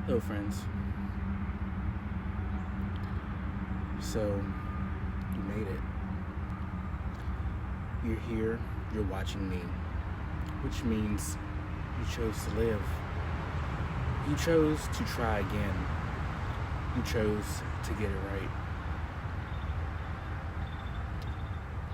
Hello friends. So, you made it. You're here, you're watching me, which means you chose to live. You chose to try again. You chose to get it right.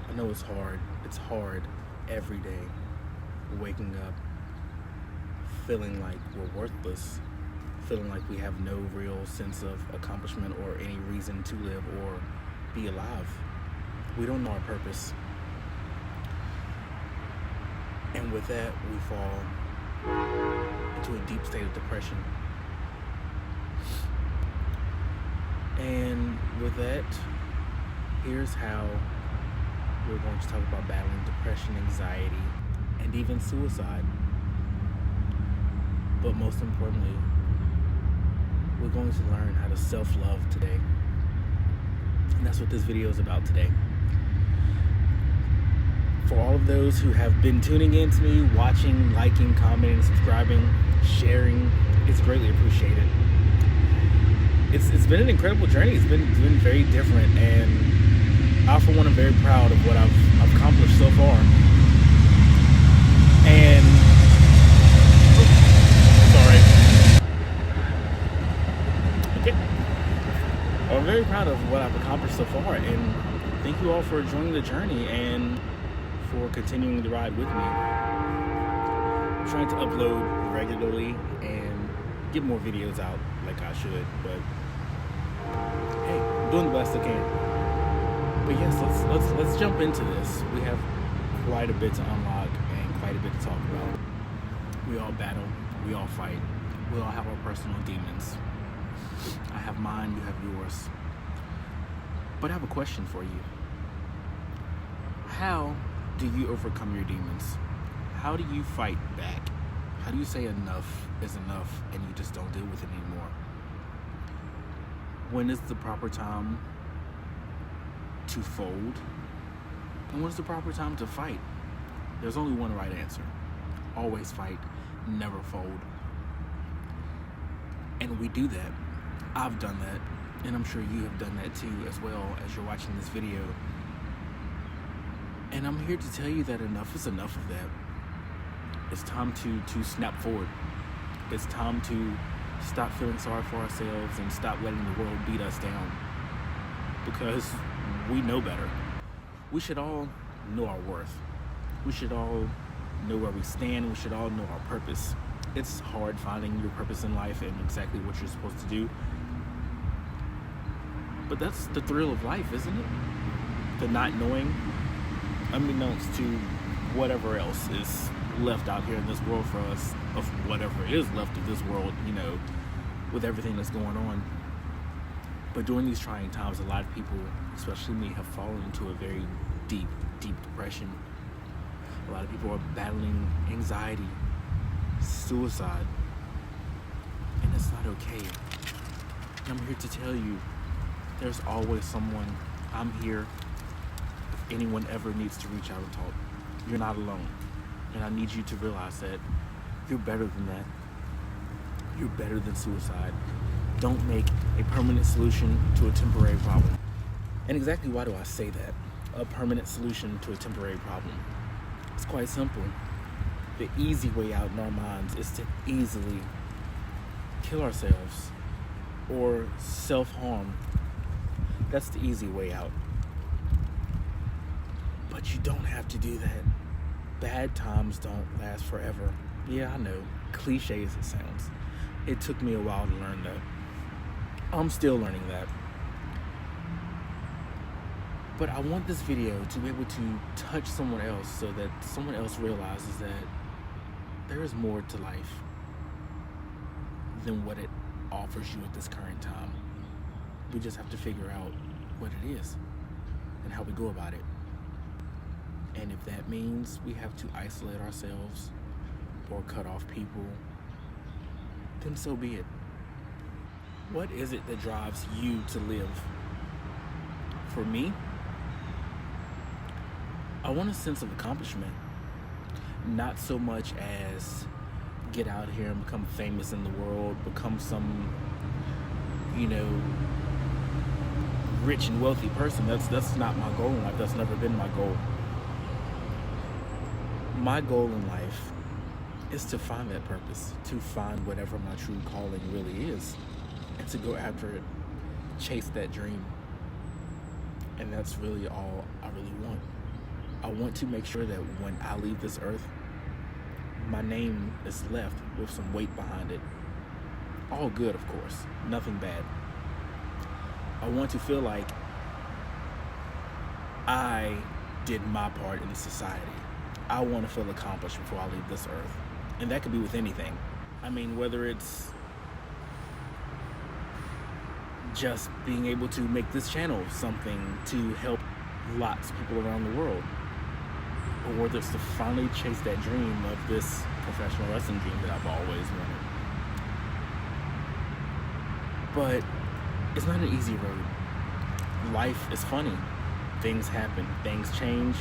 I know it's hard. It's hard every day, waking up, feeling like we're worthless, feeling like we have no real sense of accomplishment or any reason to live or be alive. We don't know our purpose. And with that, we fall into a deep state of depression. And with that, here's how we're going to talk about battling depression, anxiety, and even suicide. But most importantly, we're going to learn how to self-love today. And that's what this video is about today. For all of those who have been tuning in to me, watching, liking, commenting, subscribing, sharing, it's greatly appreciated. It's been an incredible journey. It's been very different, and I, for one, am very proud of what I've accomplished so far. And I'm very proud of what I've accomplished so far, and thank you all for joining the journey and for continuing the ride with me. I'm trying to upload regularly and get more videos out like I should, but hey, I'm doing the best I can. But yes, let's jump into this. We have quite a bit to unlock and quite a bit to talk about. We all battle, we all fight, we all have our personal demons. I have mine, you have yours. But I have a question for you. How do you overcome your demons? How do you fight back? How do you say enough is enough and you just don't deal with it anymore? When is the proper time to fold? And when is the proper time to fight? There's only one right answer. Always fight, never fold. And we do that. I've done that, and I'm sure you have done that too as well as you're watching this video. And I'm here to tell you that enough is enough of that. It's time to snap forward. It's time to stop feeling sorry for ourselves and stop letting the world beat us down, because we know better. We should all know our worth. We should all know where we stand. We should all know our purpose. It's hard finding your purpose in life and exactly what you're supposed to do. But that's the thrill of life, isn't it? The not knowing, unbeknownst to whatever else is left out here in this world for us, of whatever is left of this world, with everything that's going on. But during these trying times, a lot of people, especially me, have fallen into a very deep, deep depression. A lot of people are battling anxiety, suicide, and it's not okay. I'm here to tell you, there's always someone. I'm here if anyone ever needs to reach out and talk. You're not alone, and I need you to realize that you're better than that. You're better than suicide. Don't make a permanent solution to a temporary problem. And exactly why do I say that? A permanent solution to a temporary problem. It's quite simple. The easy way out in our minds is to easily kill ourselves or self-harm. That's the easy way out. But you don't have to do that. Bad times don't last forever. Yeah, I know. Cliche as it sounds. It took me a while to learn that. I'm still learning that. But I want this video to be able to touch someone else so that someone else realizes that there is more to life than what it offers you at this current time. We just have to figure out what it is and how we go about it. And if that means we have to isolate ourselves or cut off people, then so be it. What is it that drives you to live? For me, I want a sense of accomplishment. Not so much as get out here and become famous in the world, become some, you know, rich and wealthy person. That's not my goal in life. That's never been my goal. My goal in life is to find that purpose, to find whatever my true calling really is, and to go after it, chase that dream. And that's really all I really want. I want to make sure that when I leave this earth, my name is left with some weight behind it. All good, of course, nothing bad. I want to feel like I did my part in society. I want to feel accomplished before I leave this earth. And that could be with anything. I mean, whether it's just being able to make this channel something to help lots of people around the world, or whether it's to finally chase that dream of this professional wrestling dream that I've always wanted. But it's not an easy road. Life is funny. Things happen, things change.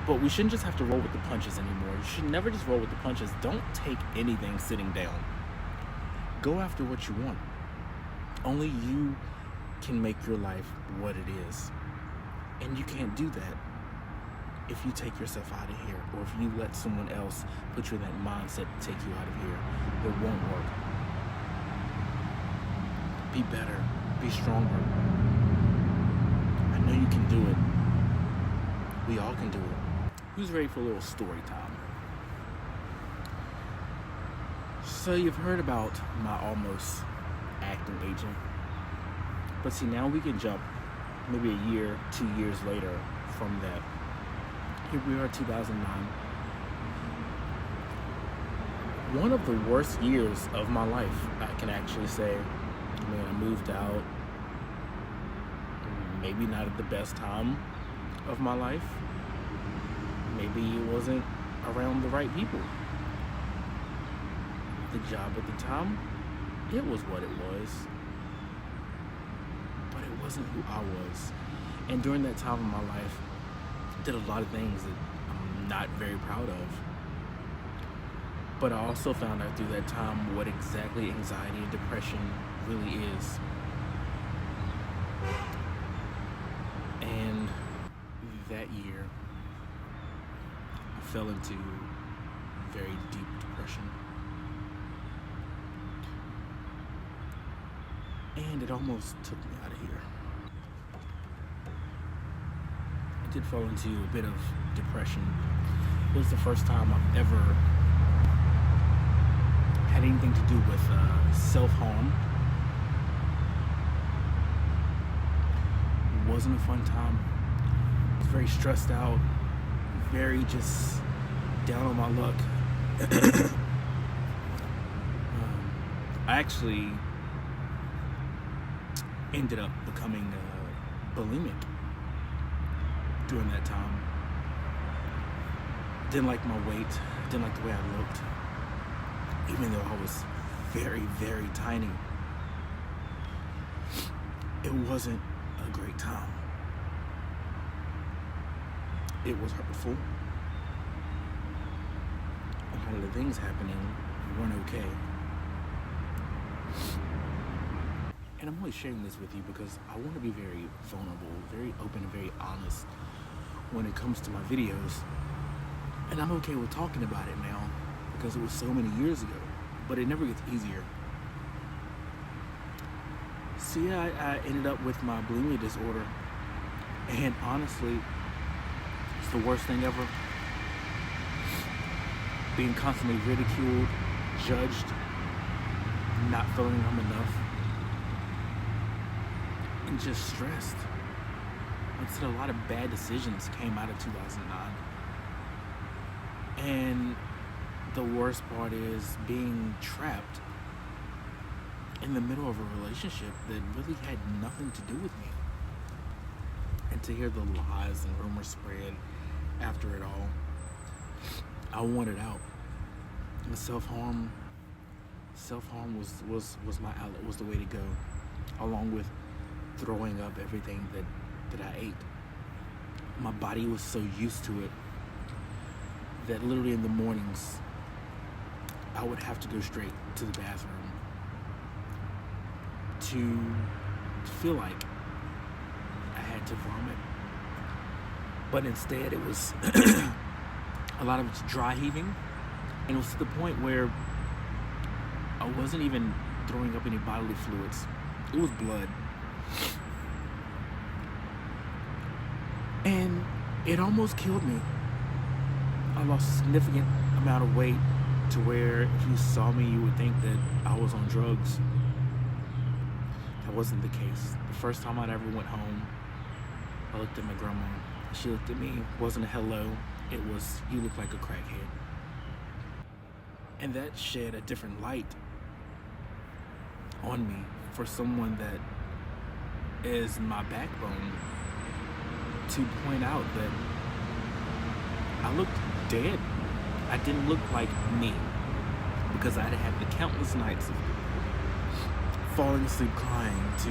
But we shouldn't just have to roll with the punches anymore. You should never just roll with the punches. Don't take anything sitting down. Go after what you want. Only you can make your life what it is. And you can't do that if you take yourself out of here, or if you let someone else put you in that mindset to take you out of here. It won't work. Be better. Be stronger. I know you can do it. We all can do it. Who's ready for a little story time? So you've heard about my almost acting agent. But see, now we can jump maybe a year, 2 years later from that. Here we are, 2009. One of the worst years of my life, I can actually say. I mean, I moved out, maybe not at the best time of my life. Maybe it wasn't around the right people. The job at the time, it was what it was. But it wasn't who I was. And during that time of my life, I did a lot of things that I'm not very proud of. But I also found out through that time what exactly anxiety and depression really is. And that year, I fell into very deep depression. And it almost took me out of here. I did fall into a bit of depression. It was the first time I've ever had anything to do with self-harm. It wasn't a fun time. I was very stressed out, very just down on my luck. I actually ended up becoming bulimic during that time. Didn't like my weight, didn't like the way I looked, even though I was very, very tiny. It wasn't a great time. It was hurtful. A lot of the things happening weren't okay. And I'm only sharing this with you because I want to be very vulnerable, very open, and very honest when it comes to my videos. And I'm okay with talking about it now because it was so many years ago, but it never gets easier. So yeah, I ended up with my bulimia disorder, and honestly, it's the worst thing ever. Being constantly ridiculed, judged, not feeling I'm enough, and just stressed. Like I said, a lot of bad decisions came out of 2009. And the worst part is being trapped in the middle of a relationship that really had nothing to do with me. And to hear the lies and rumors spread after it all, I wanted out. And self-harm was my outlet, was the way to go, along with throwing up everything that I ate. My body was so used to it that literally in the mornings I would have to go straight to the bathroom to feel like I had to vomit. But instead it was a lot of it's dry heaving, and it was to the point where I wasn't even throwing up any bodily fluids. It was blood. And it almost killed me. I lost a significant amount of weight to where if you saw me, you would think that I was on drugs. That wasn't the case. The first time I'd ever went home, I looked at my grandma. She looked at me. It wasn't a hello. It was, you look like a crackhead. And that shed a different light on me for someone that is my backbone, to point out that I looked dead. I didn't look like me, because I had had the countless nights of falling asleep crying, to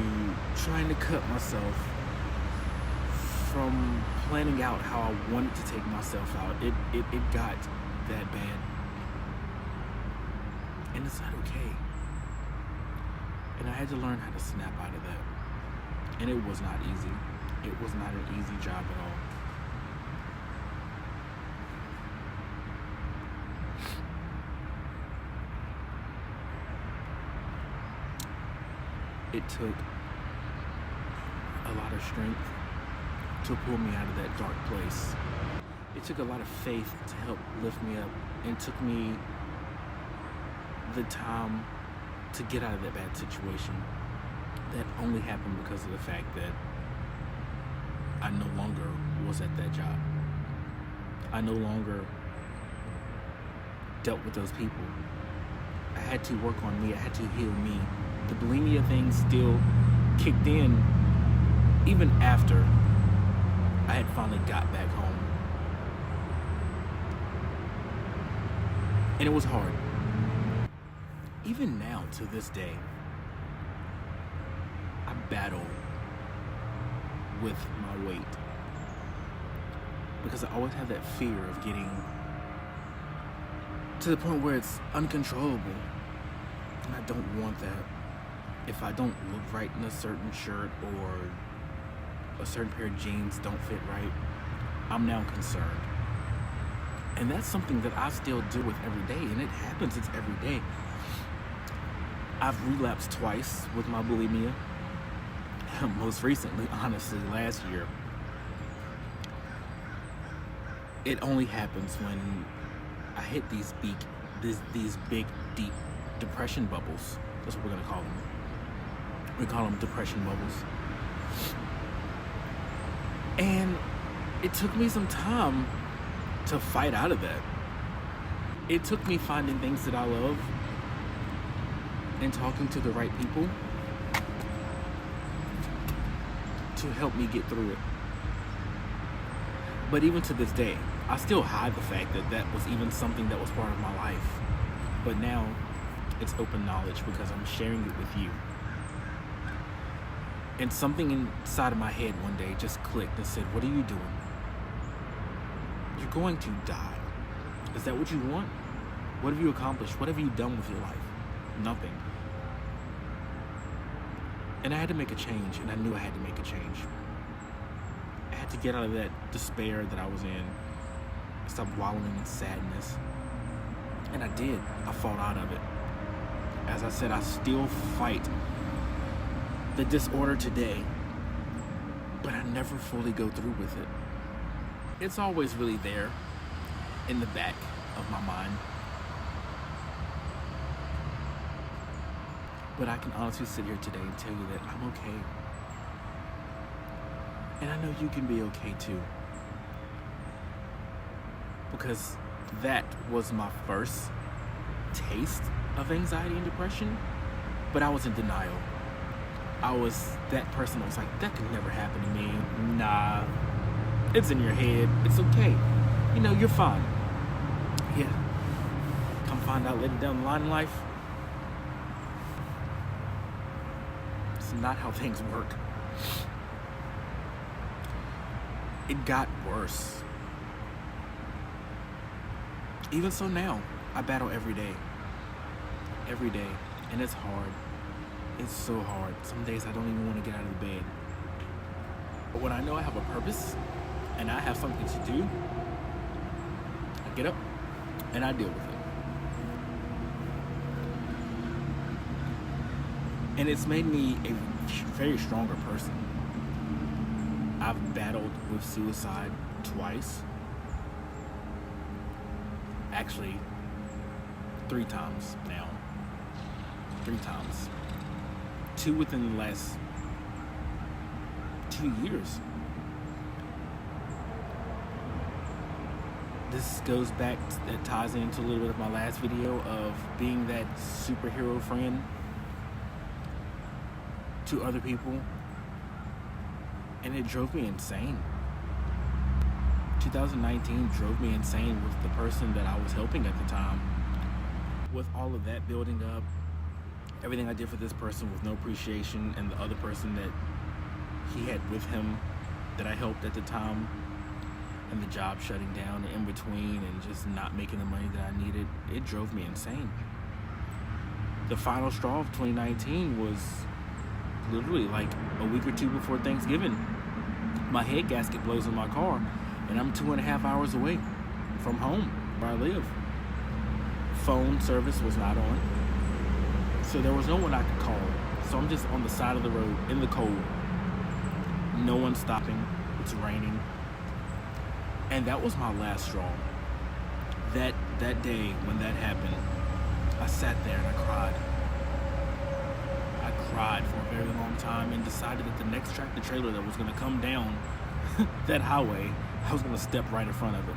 trying to cut myself, from planning out how I wanted to take myself out. It got that bad. And it's not okay. And I had to learn how to snap out of that. And it was not easy. It was not an easy job at all. It took a lot of strength to pull me out of that dark place. It took a lot of faith to help lift me up, and it took me the time to get out of that bad situation. That only happened because of the fact that I no longer was at that job. I no longer dealt with those people. I had to work on me. I had to heal me. The bulimia thing still kicked in even after I had finally got back home. And it was hard. Even now, to this day, I battle with my weight, because I always have that fear of getting to the point where it's uncontrollable, and I don't want that. If I don't look right in a certain shirt, or a certain pair of jeans don't fit right, I'm now concerned. And that's something that I still deal with every day, and it happens, it's every day. I've relapsed twice with my bulimia. Most recently, honestly, last year. It only happens when I hit these big, deep depression bubbles. That's what we're gonna call them. We call them depression bubbles. And it took me some time to fight out of that. It took me finding things that I love and talking to the right people to help me get through it. But even to this day, I still hide the fact that that was even something that was part of my life. But now it's open knowledge because I'm sharing it with you. And something inside of my head one day just clicked and said, what are you doing? You're going to die. Is that what you want? What have you accomplished? What have you done with your life? Nothing. And I had to make a change, and I knew I had to make a change. I had to get out of that despair that I was in. Stop wallowing in sadness. And I did. I fought out of it. As I said, I still fight the disorder today, but I never fully go through with it. It's always really there in the back of my mind. But I can honestly sit here today and tell you that I'm okay. And I know you can be okay too. Because that was my first taste of anxiety and depression, but I was in denial. I was that person that was like, that could never happen to me. Nah, it's in your head. It's okay. You know, you're fine. Yeah. Come find out later down the line in life, it's not how things work. It got worse. Even so now, I battle every day. every day, and it's hard. It's so hard. Some days I don't even want to get out of the bed. But when I know I have a purpose and I have something to do, I get up and I deal with it. And it's made me a very stronger person. I've battled with suicide twice. Actually, 3 times now. 3 times. 2 within the last 2 years. This goes back, that ties into a little bit of my last video of being that superhero friend to other people, and it drove me insane. 2019 drove me insane with the person that I was helping at the time. With all of that building up, everything I did for this person with no appreciation, and the other person that he had with him that I helped at the time, and the job shutting down in between, and just not making the money that I needed, it drove me insane. The final straw of 2019 was literally like a week or 2 before Thanksgiving. My head gasket blows in my car, and I'm 2.5 hours away from home where I live. Phone service was not on, so there was no one I could call. So I'm just on the side of the road in the cold. No one stopping. It's raining. And that was my last straw. That day when that happened, I sat there and I cried. I cried for a very long time and decided that the next tractor trailer that was going to come down that highway, I was going to step right in front of it.